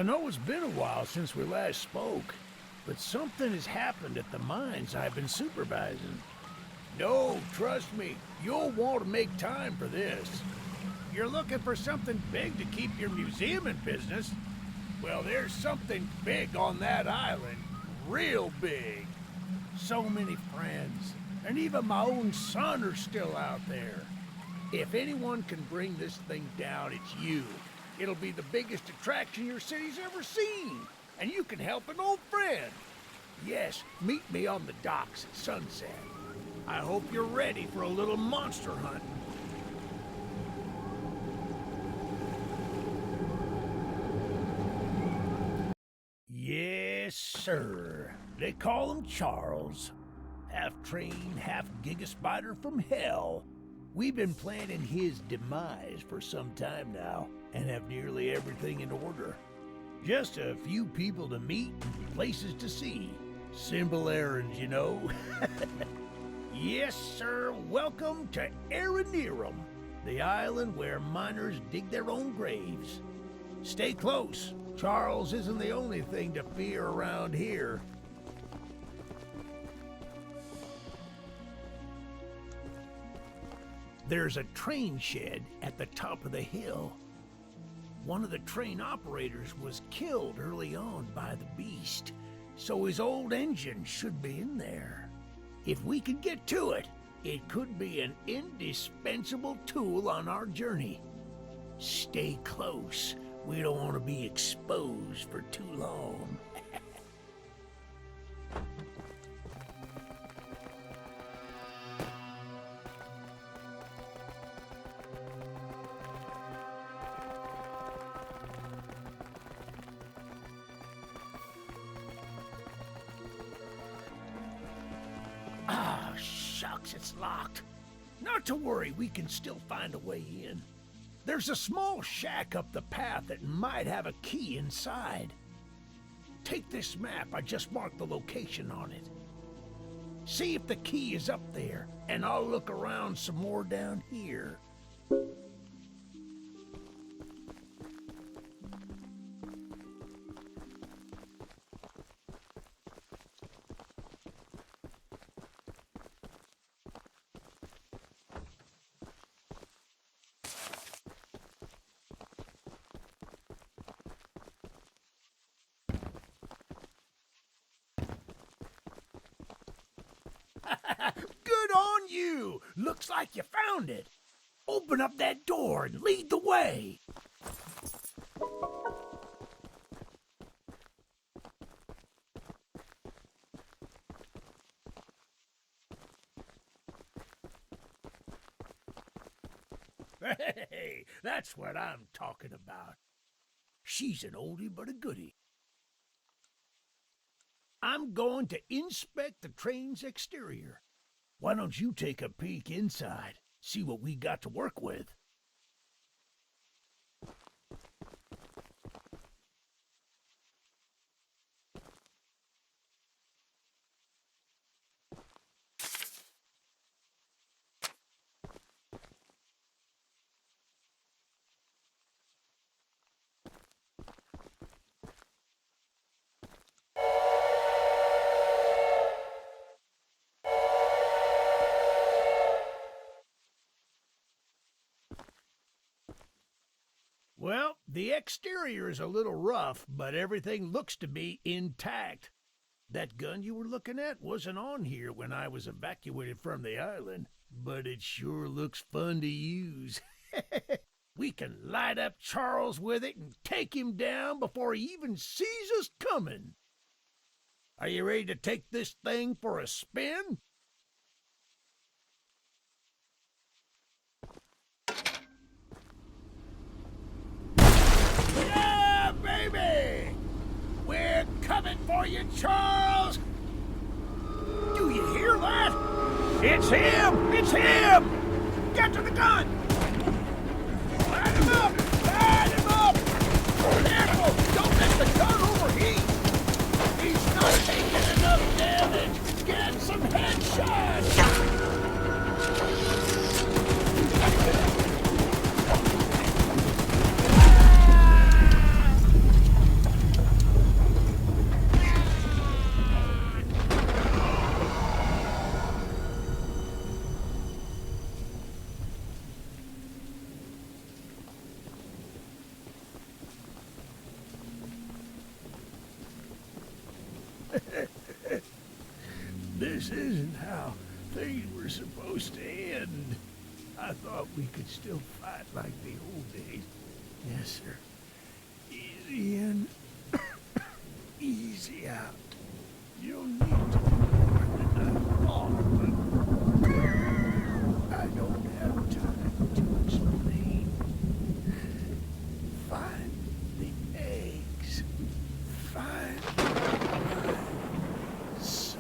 I know it's been a while since we last spoke, but something has happened at the mines I've been supervising. No, trust me, you'll want to make time for this. You're looking for something big to keep your museum in business? Well, there's something big on that island. Real big. So many friends, and even my own son are still out there. If anyone can bring this thing down, it's you. It'll be the biggest attraction your city's ever seen, and you can help an old friend. Yes, meet me on the docks at sunset. I hope you're ready for a little monster hunt. Yes, sir. They call him Charles. Half train, half giga-spider from hell. We've been planning his demise for some time now, and have nearly everything in order. Just a few people to meet and places to see. Simple errands, you know. Yes, sir, welcome to Aranerum, the island where miners dig their own graves. Stay close. Charles isn't the only thing to fear around here. There's a train shed at the top of the hill. One of the train operators was killed early on by the beast, so his old engine should be in there. If we can get to it, it could be an indispensable tool on our journey. Stay close. We don't want to be exposed for too long. Ah, shucks, it's locked. Not to worry, we can still find a way in. There's a small shack up the path that might have a key inside. Take this map, I just marked the location on it. See if the key is up there, and I'll look around some more down here. Good on you! Looks like you found it. Open up that door and lead the way. Hey, that's what I'm talking about. She's an oldie but a goodie. I'm going to inspect the train's exterior. Why don't you take a peek inside, see what we got to work with? Well, the exterior is a little rough, but everything looks to be intact. That gun you were looking at wasn't on here when I was evacuated from the island, but it sure looks fun to use. We can light up Charles with it and take him down before he even sees us coming. Are you ready to take this thing for a spin? Yeah, baby! We're coming for you, Charles! Do you hear that? It's him! It's him! Get to the gun! Light him up! Light him up! Careful! Don't let the gun overheat! He's not taking enough damage! Get some headshots! This isn't how things were supposed to end. I thought we could still fight like the old days. Yes, sir. Easy in, easy out. You don't need to do more than I thought, but I don't have time to explain. Find the eggs. Find my son.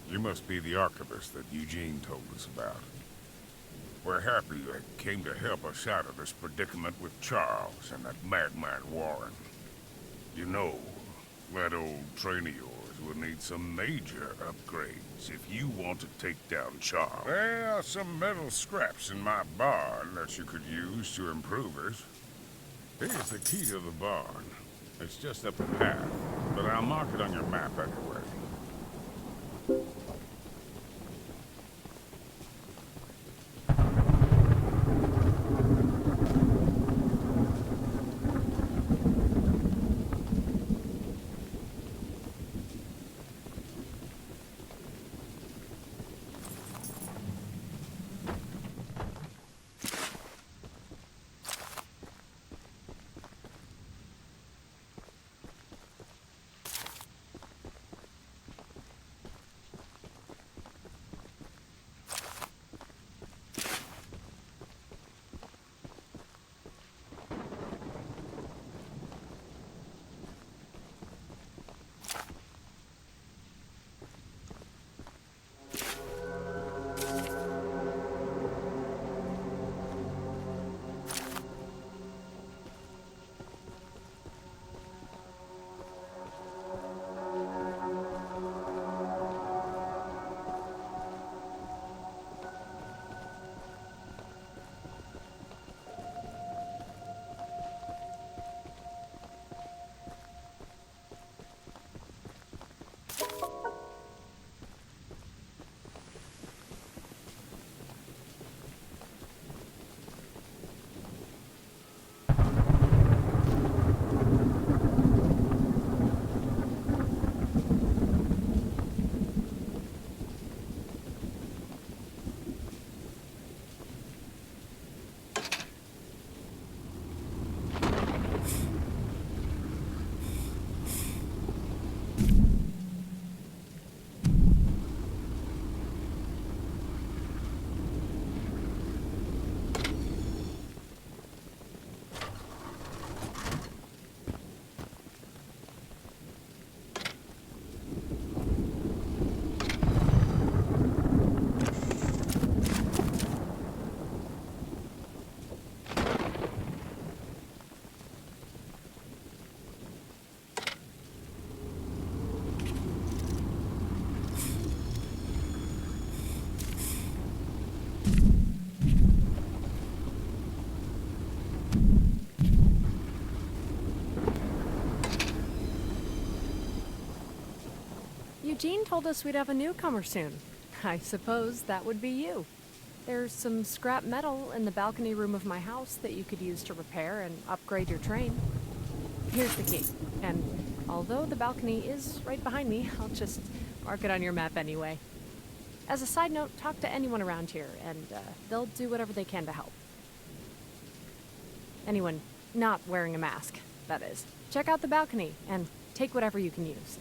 You must be the archivist that Eugene told us about. We're happy you came to help us out of this predicament with Charles and that madman Warren. You know, that old train of yours will need some major upgrades if you want to take down Charles. There are some metal scraps in my barn that you could use to improve it. Here's the key to the barn. It's just up the path, but I'll mark it on your map anyway. Eugene told us we'd have a newcomer soon. I suppose that would be you. There's some scrap metal in the balcony room of my house that you could use to repair and upgrade your train. Here's the key, and although the balcony is right behind me, I'll just mark it on your map anyway. As a side note, talk to anyone around here, and they'll do whatever they can to help. Anyone not wearing a mask, that is. Check out the balcony, and take whatever you can use.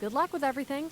Good luck with everything.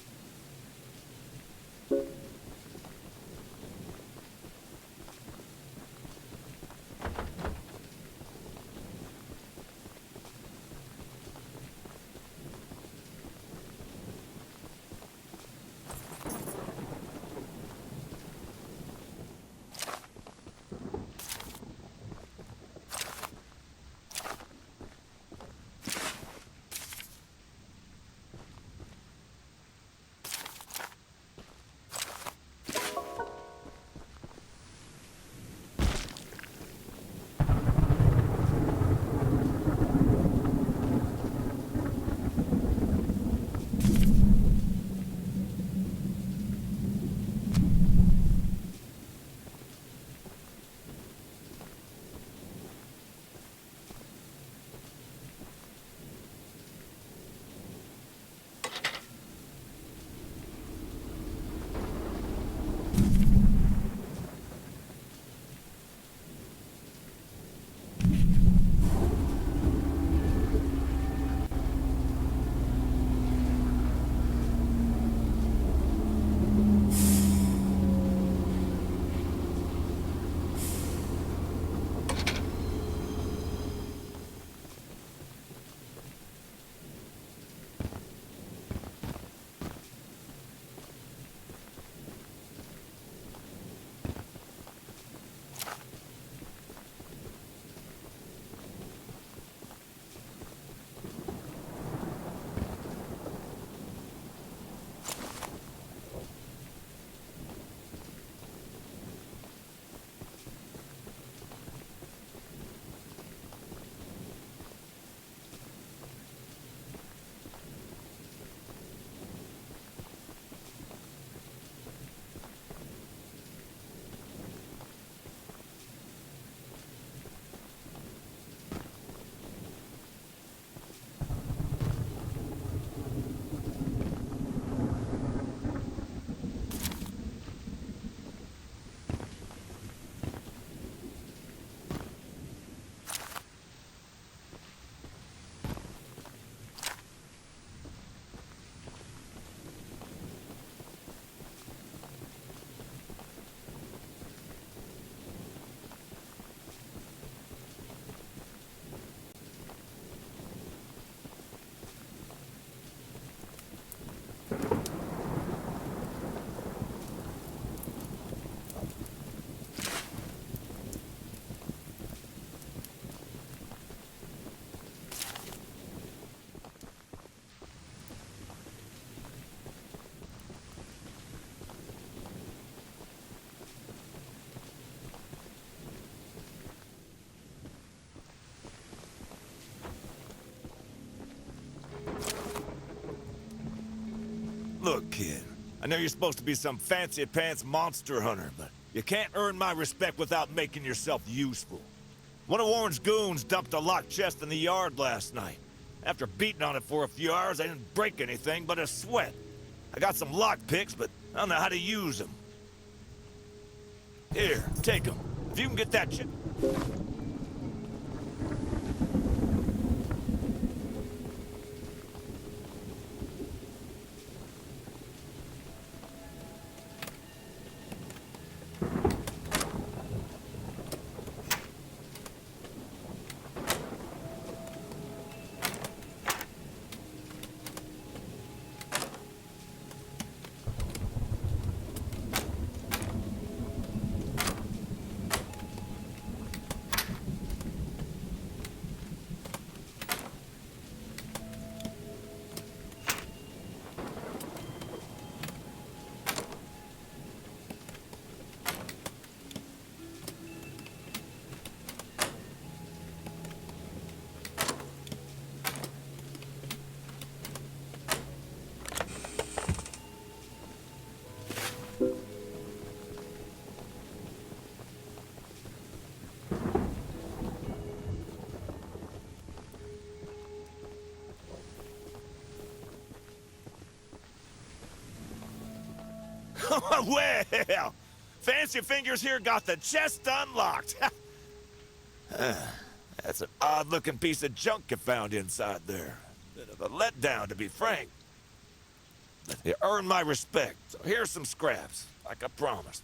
Look, kid, I know you're supposed to be some fancy-pants monster hunter, but you can't earn my respect without making yourself useful. One of Warren's goons dumped a locked chest in the yard last night. After beating on it for a few hours, I didn't break anything but a sweat. I got some lock picks, but I don't know how to use them. Here, take them. If you can get that shit... Well, Fancy Fingers here got the chest unlocked. That's an odd-looking piece of junk you found inside there. Bit of a letdown, to be frank. You earned my respect, so here's some scraps, like I promised.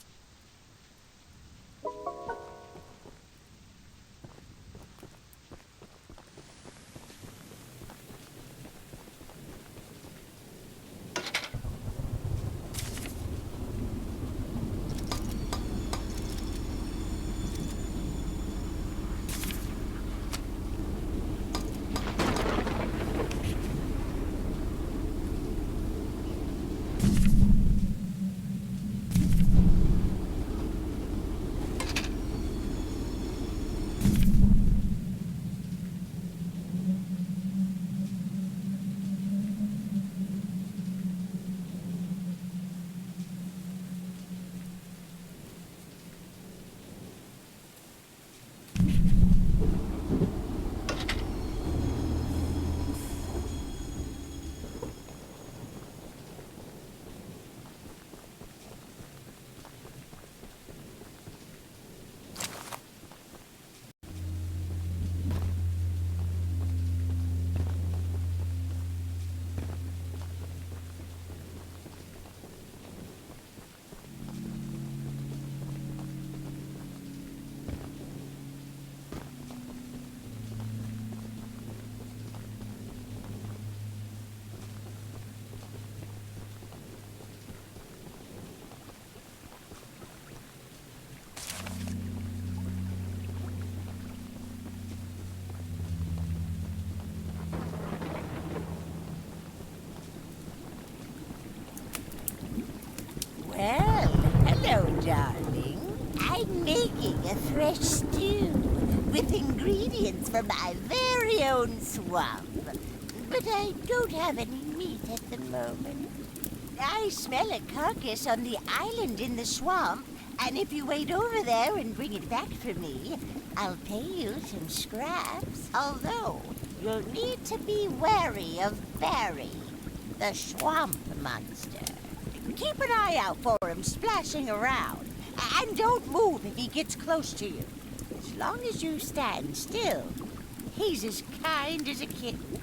Well, hello, darling. I'm making a fresh stew with ingredients from my very own swamp. But I don't have any meat at the moment. I smell a carcass on the island in the swamp, and if you wait over there and bring it back for me, I'll pay you some scraps. Although, you'll need to be wary of Barry, the swamp monster. Keep an eye out for him splashing around, and don't move if he gets close to you. As long as you stand still, he's as kind as a kitten.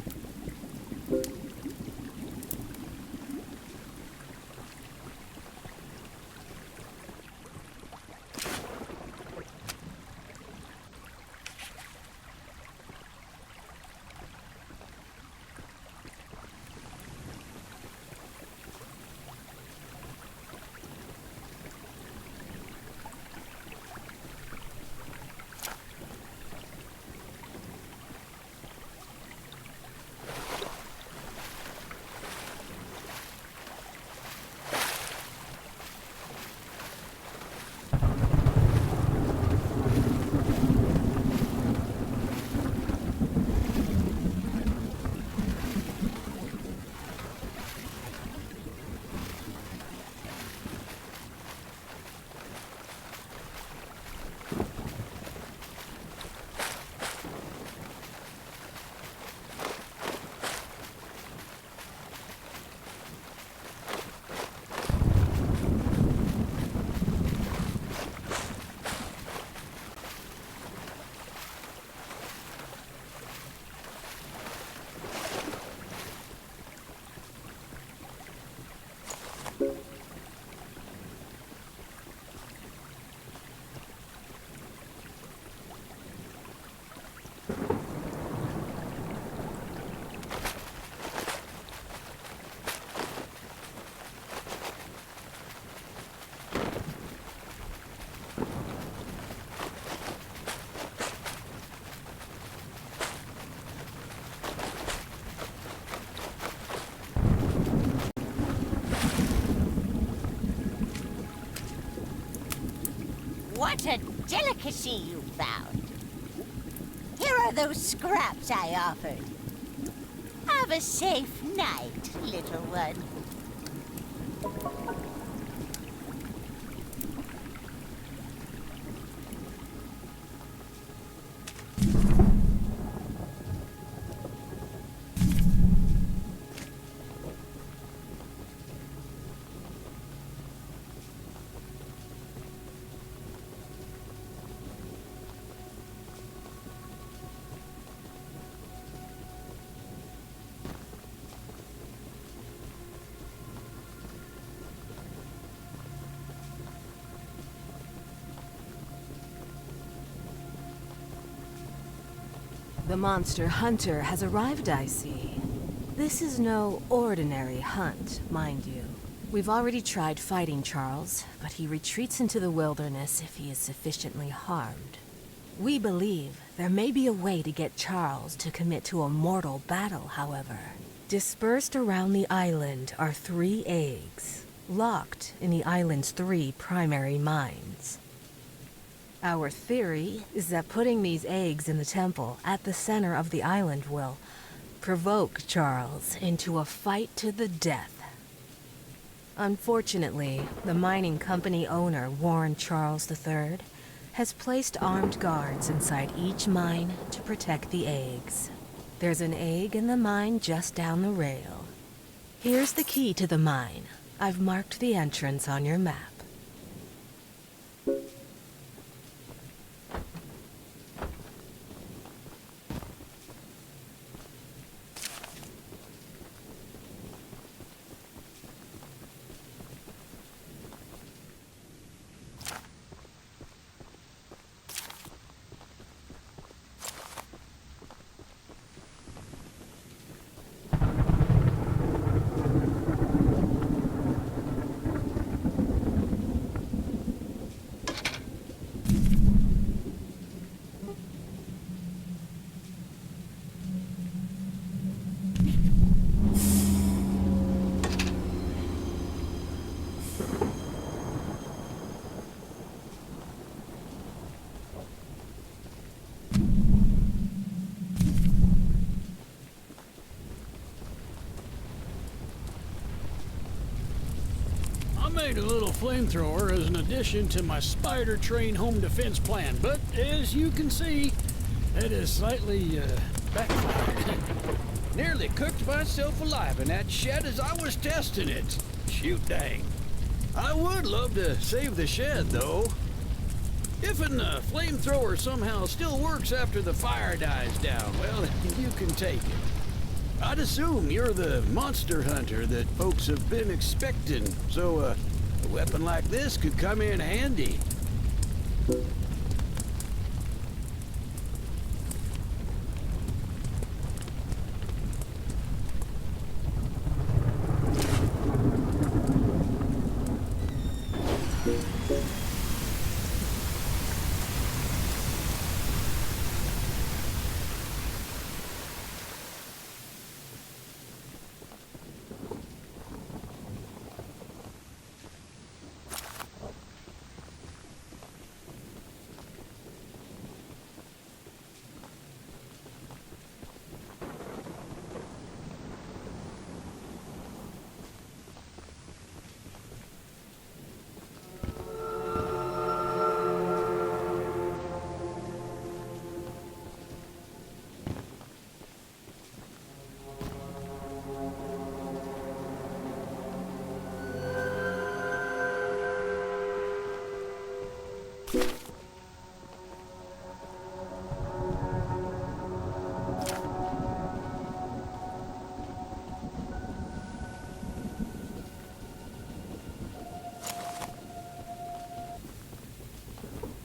What a delicacy you found. Here are those scraps I offered. Have a safe night, little one. The monster hunter has arrived, I see. This is no ordinary hunt, mind you. We've already tried fighting Charles, but he retreats into the wilderness if he is sufficiently harmed. We believe there may be a way to get Charles to commit to a mortal battle, however. Dispersed around the island are 3 eggs, locked in the island's 3 primary mines. Our theory is that putting these eggs in the temple at the center of the island will provoke Charles into a fight to the death. Unfortunately, the mining company owner, Warren Charles III, has placed armed guards inside each mine to protect the eggs. There's an egg in the mine just down the rail. Here's the key to the mine. I've marked the entrance on your map. I made a little flamethrower as an addition to my spider train home defense plan, but as you can see, it is slightly backfired. Nearly cooked myself alive in that shed as I was testing it. Shoot dang. I would love to save the shed, though. If a flamethrower somehow still works after the fire dies down, well, you can take it. I'd assume you're the monster hunter that folks have been expecting, so a weapon like this could come in handy.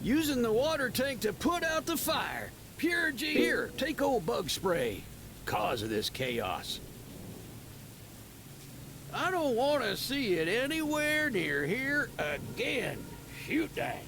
Using the water tank to put out the fire. Pure G. Here, take old bug spray. Cause of this chaos. I don't want to see it anywhere near here again. Shoot dang.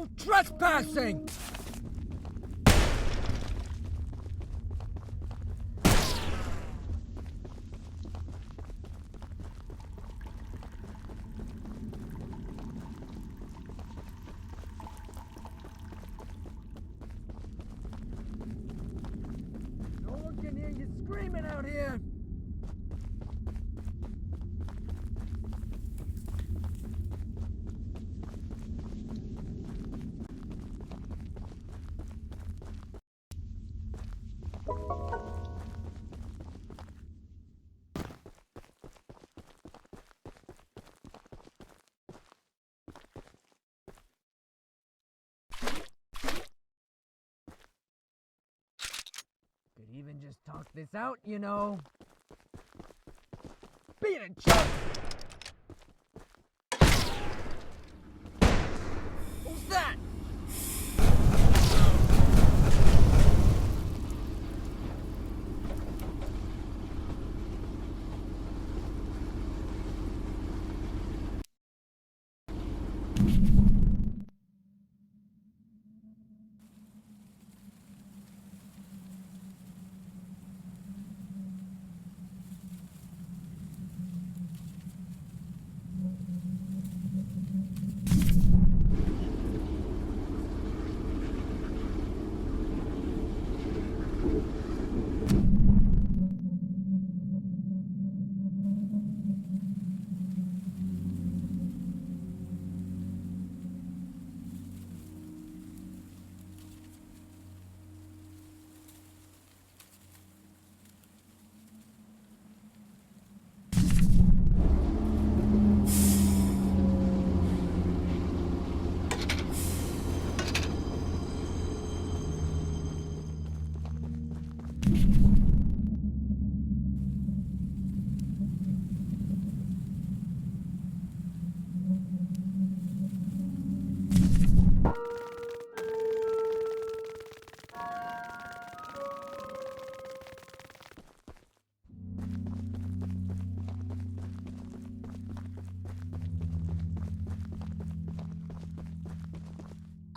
No trespassing! No one can hear you screaming out here! Could even just talk this out, you know. Beat it, Chuck! Who's that?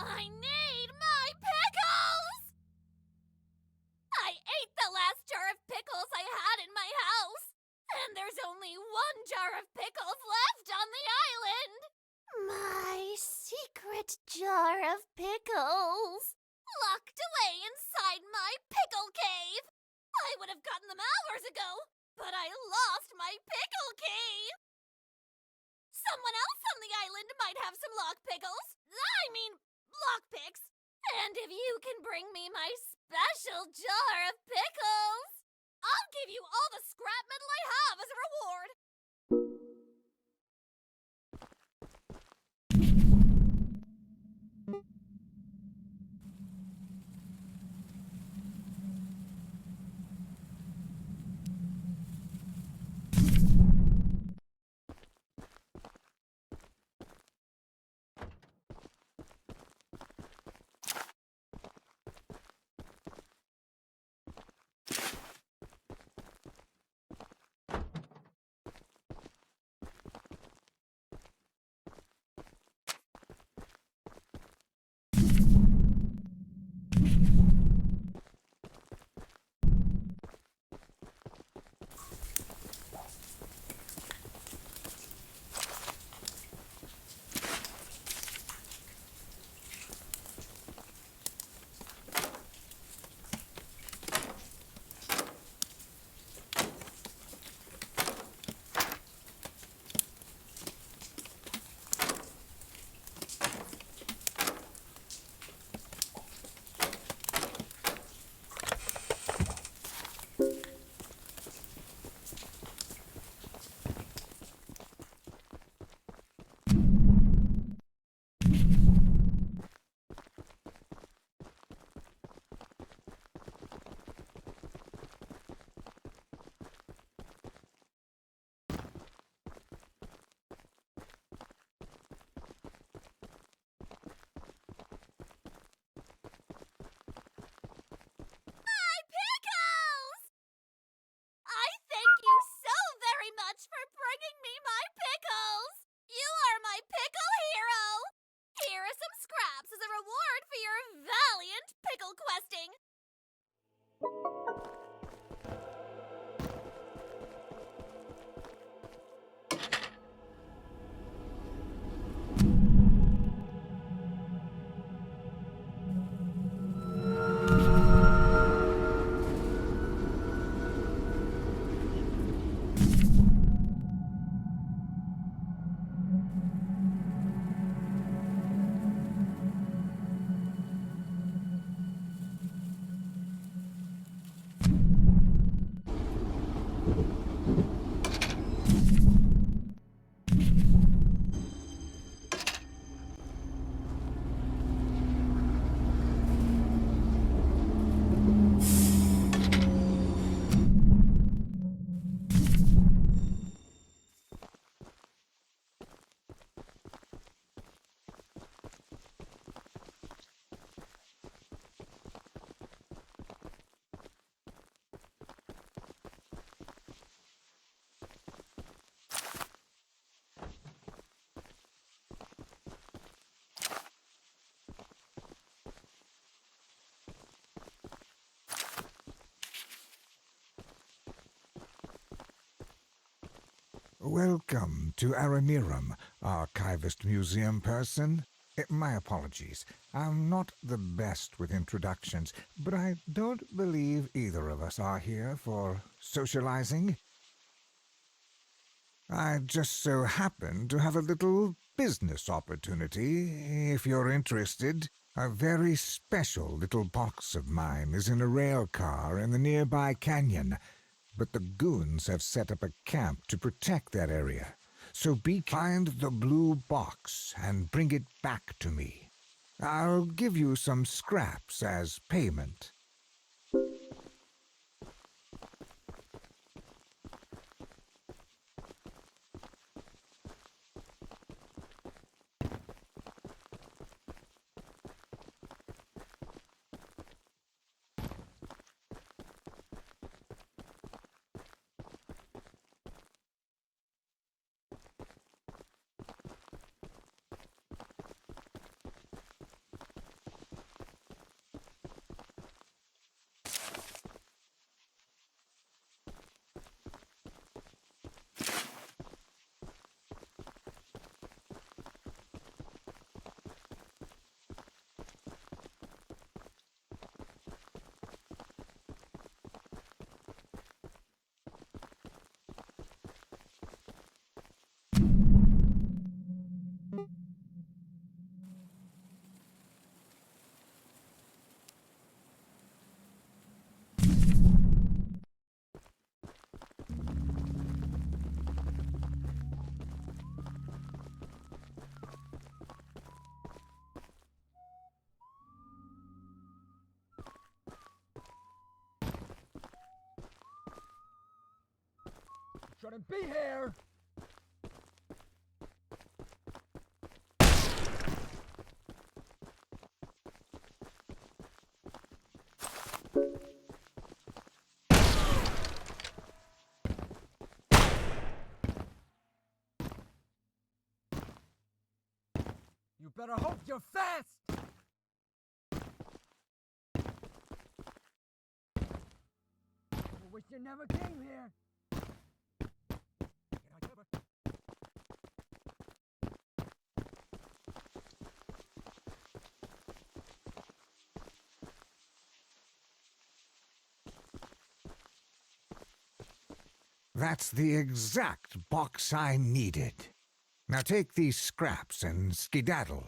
I need my pickles! I ate the last jar of pickles I had in my house, and there's only one jar of pickles left on the island! My secret jar of pickles, locked away inside my pickle cave! I would have gotten them hours ago, but I lost my pickle key! Someone else on the island might have some lock pickles. Lockpicks. And if you can bring me my special jar of pickles, I'll give you all the scrap metal I have as a reward. Welcome to Aranirum, Archivist Museum person. My apologies. I'm not the best with introductions, but I don't believe either of us are here for socializing. I just so happen to have a little business opportunity, if you're interested. A very special little box of mine is in a rail car in the nearby canyon, but the goons have set up a camp to protect that area. So find the blue box and bring it back to me. I'll give you some scraps as payment. Shouldn't be here! You better hope you're fast! I wish you never came here! That's the exact box I needed. Now take these scraps and skedaddle.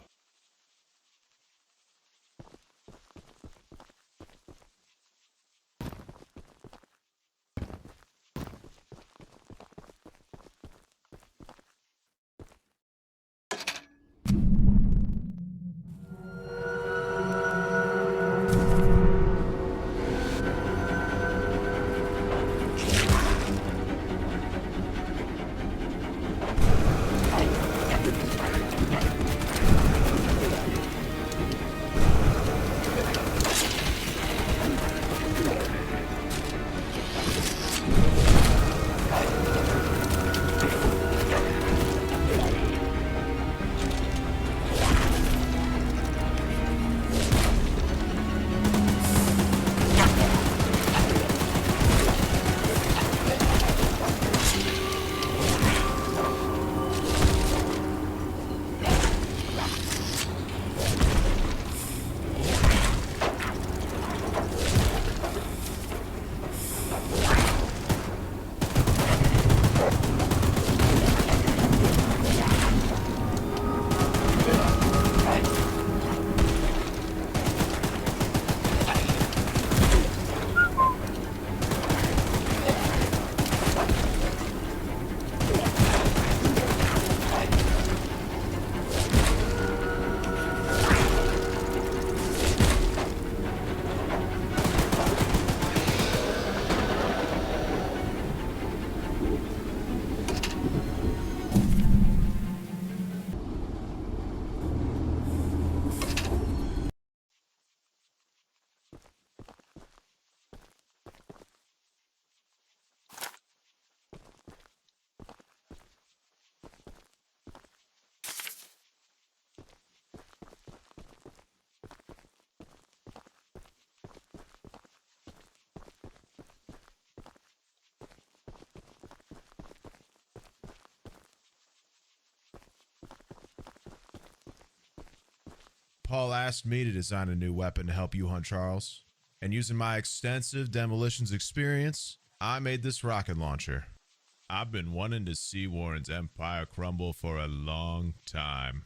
Paul asked me to design a new weapon to help you hunt Charles. And using my extensive demolitions experience, I made this rocket launcher. I've been wanting to see Warren's empire crumble for a long time.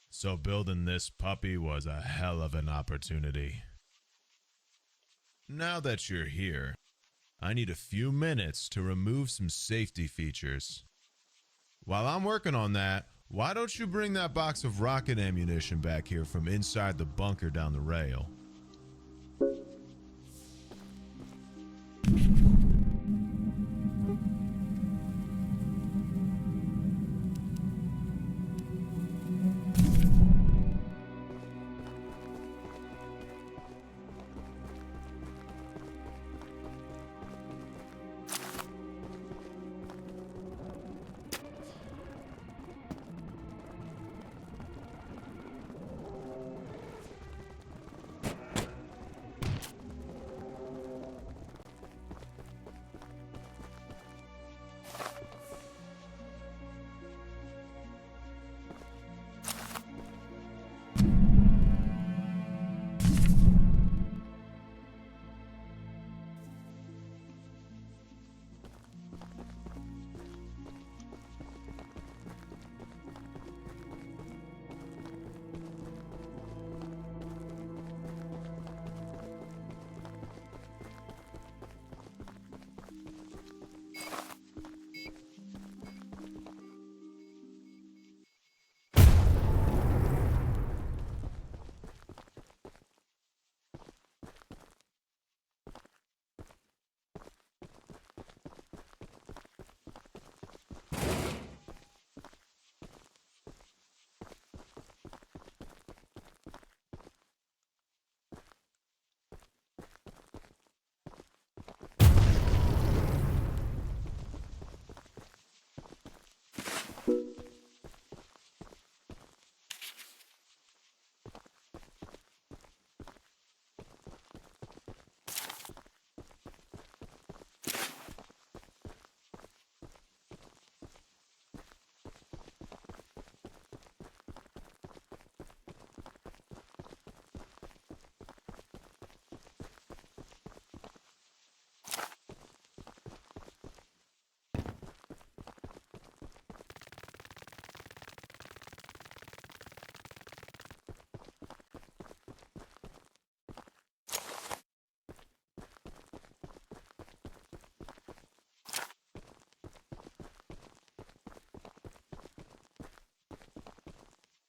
So building this puppy was a hell of an opportunity. Now that you're here, I need a few minutes to remove some safety features. While I'm working on that, why don't you bring that box of rocket ammunition back here from inside the bunker down the rail?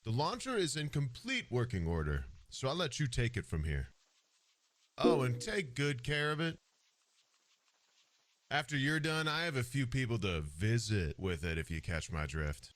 The launcher is in complete working order, so I'll let you take it from here. Oh, and take good care of it. After you're done, I have a few people to visit with it if you catch my drift.